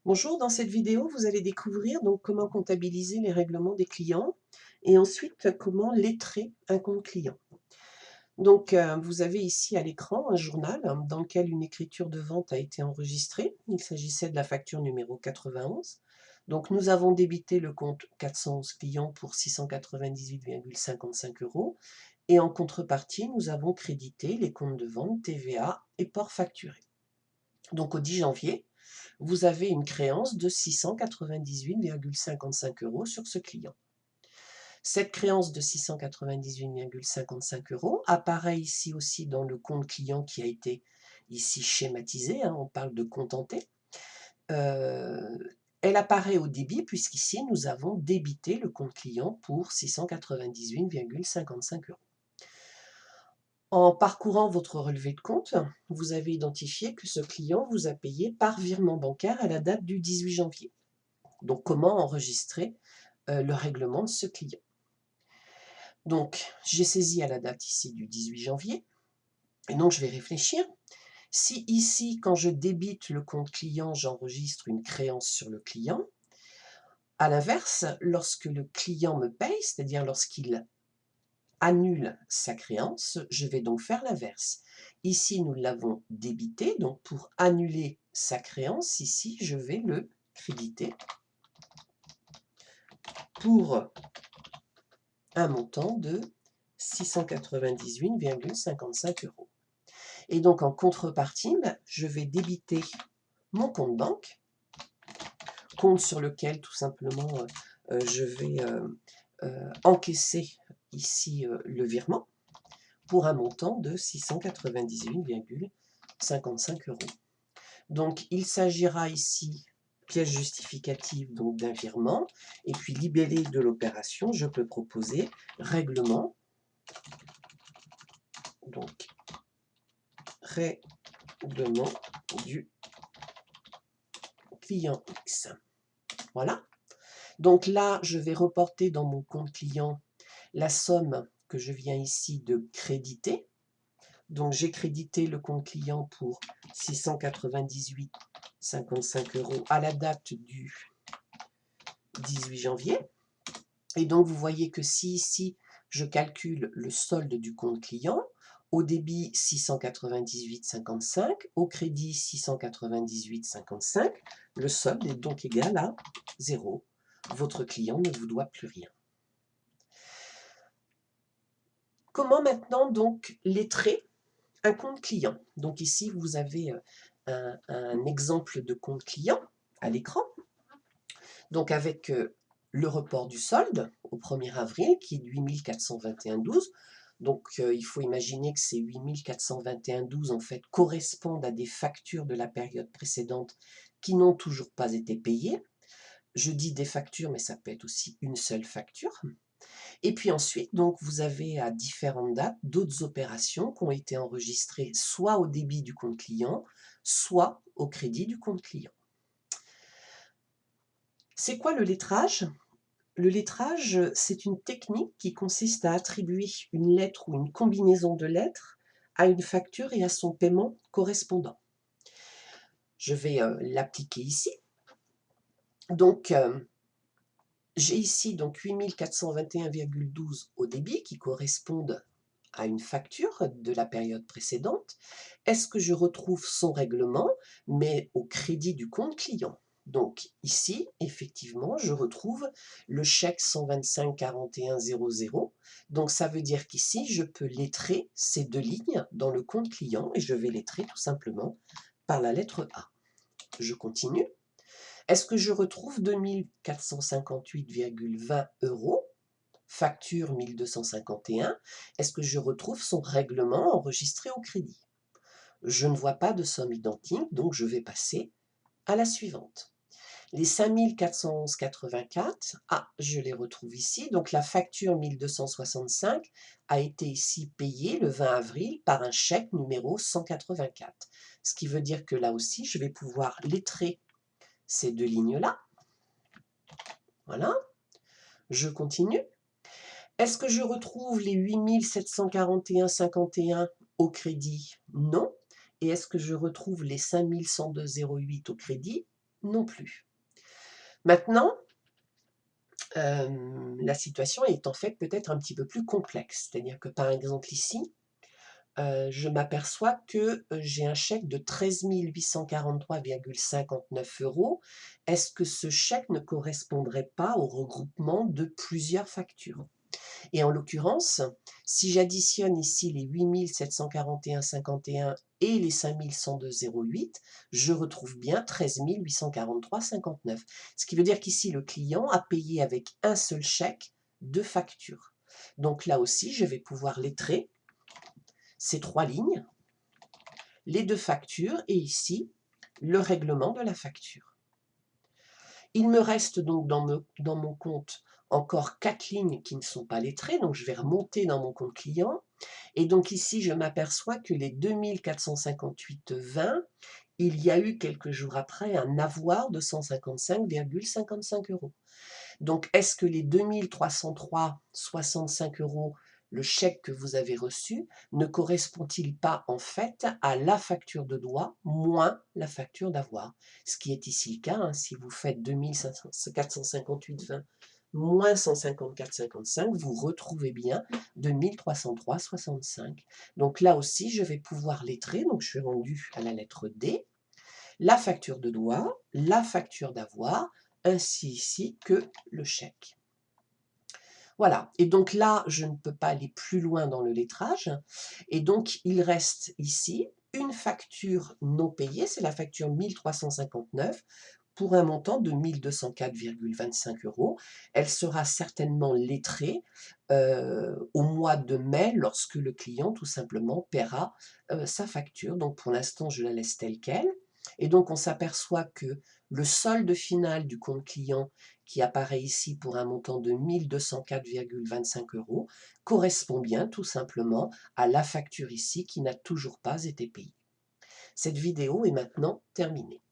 Bonjour, dans cette vidéo, vous allez découvrir donc comment comptabiliser les règlements des clients et ensuite comment lettrer un compte client. Donc, vous avez ici à l'écran un journal dans lequel une écriture de vente a été enregistrée. Il s'agissait de la facture numéro 91. Donc, nous avons débité le compte 411 clients pour 698,55 € et en contrepartie, nous avons crédité les comptes de vente, TVA et port facturé. Donc, au 10 janvier, vous avez une créance de 698,55 € sur ce client. Cette créance de 698,55 € apparaît ici aussi dans le compte client qui a été ici schématisé, on parle de compte en T. Elle apparaît au débit puisqu'ici nous avons débité le compte client pour 698,55 €. En parcourant votre relevé de compte, vous avez identifié que ce client vous a payé par virement bancaire à la date du 18 janvier. Donc, comment enregistrer le règlement de ce client? Donc, j'ai saisi à la date ici du 18 janvier, et donc je vais réfléchir. Si ici, quand je débite le compte client, j'enregistre une créance sur le client, à l'inverse, lorsque le client me paye, c'est-à-dire lorsqu'il annule sa créance, je vais donc faire l'inverse. Ici, nous l'avons débité, donc pour annuler sa créance, ici, je vais le créditer pour un montant de 698,55 €. Et donc en contrepartie, je vais débiter mon compte banque, compte sur lequel tout simplement je vais encaisser ici le virement pour un montant de 698,55 €. Donc il s'agira ici, pièce justificative donc d'un virement, et puis libellé de l'opération, je peux proposer règlement, donc règlement du client X. Voilà. Donc là, je vais reporter dans mon compte client la somme que je viens ici de créditer. Donc j'ai crédité le compte client pour 698,55 € à la date du 18 janvier. Et donc vous voyez que si ici je calcule le solde du compte client, au débit 698,55, au crédit 698,55, le solde est donc égal à 0. Votre client ne vous doit plus rien. Comment maintenant donc lettrer un compte client? Donc ici vous avez un exemple de compte client à l'écran, donc avec le report du solde au 1er avril qui est de 8 421,12. Donc il faut imaginer que ces 8 421,12 en fait correspondent à des factures de la période précédente qui n'ont toujours pas été payées. Je dis des factures, mais ça peut être aussi une seule facture. Et puis ensuite, donc, vous avez à différentes dates d'autres opérations qui ont été enregistrées soit au débit du compte client, soit au crédit du compte client. C'est quoi le lettrage? Le lettrage, c'est une technique qui consiste à attribuer une lettre ou une combinaison de lettres à une facture et à son paiement correspondant. Je vais l'appliquer ici. Donc, j'ai ici donc 8 421,12 au débit qui correspondent à une facture de la période précédente. Est-ce que je retrouve son règlement, mais au crédit du compte client? Donc ici, effectivement, je retrouve le chèque 125 41 00. Donc ça veut dire qu'ici, je peux lettrer ces deux lignes dans le compte client et je vais lettrer tout simplement par la lettre A. Je continue. Est-ce que je retrouve 2 458,20 €, facture 1251? Est-ce que je retrouve son règlement enregistré au crédit? Je ne vois pas de somme identique, donc je vais passer à la suivante. Les 5 411,84, je les retrouve ici. Donc la facture 1265 a été ici payée le 20 avril par un chèque numéro 184. Ce qui veut dire que là aussi, je vais pouvoir lettrer ces deux lignes-là. Voilà, je continue. Est-ce que je retrouve les 8 741,51 au crédit? Non. Et est-ce que je retrouve les 5 102,08 au crédit? non plus. Maintenant, la situation est en fait peut-être un petit peu plus complexe. C'est-à-dire que par exemple ici, je m'aperçois que j'ai un chèque de 13 843,59 €. Est-ce que ce chèque ne correspondrait pas au regroupement de plusieurs factures? Et en l'occurrence, si j'additionne ici les 8 741,51 et les 5 102,08, je retrouve bien 13 843,59. Ce qui veut dire qu'ici, le client a payé avec un seul chèque 2 factures. Donc là aussi, je vais pouvoir lettrer ces 3 lignes, les 2 factures et ici, le règlement de la facture. Il me reste donc dans mon compte encore 4 lignes qui ne sont pas lettrées, donc je vais remonter dans mon compte client. Et donc ici, je m'aperçois que les 2 458,20, il y a eu quelques jours après un avoir de 155,55 €. Donc est-ce que les 2 303,65 €, le chèque que vous avez reçu, ne correspond-il pas en fait à la facture de droit moins la facture d'avoir? Ce qui est ici le cas, hein, si vous faites 2 458,20 moins 154,55, vous retrouvez bien 2 303,65. Donc là aussi, je vais pouvoir lettrer, donc je suis rendue à la lettre D, la facture de droit, la facture d'avoir, ainsi ici que le chèque. Voilà, et donc là, je ne peux pas aller plus loin dans le lettrage, et donc il reste ici une facture non payée, c'est la facture 1359, pour un montant de 1204,25 €. Elle sera certainement lettrée au mois de mai, lorsque le client tout simplement paiera sa facture. Donc pour l'instant, je la laisse telle quelle. Et donc on s'aperçoit que le solde final du compte client qui apparaît ici pour un montant de 1204,25 € correspond bien tout simplement à la facture ici qui n'a toujours pas été payée. Cette vidéo est maintenant terminée.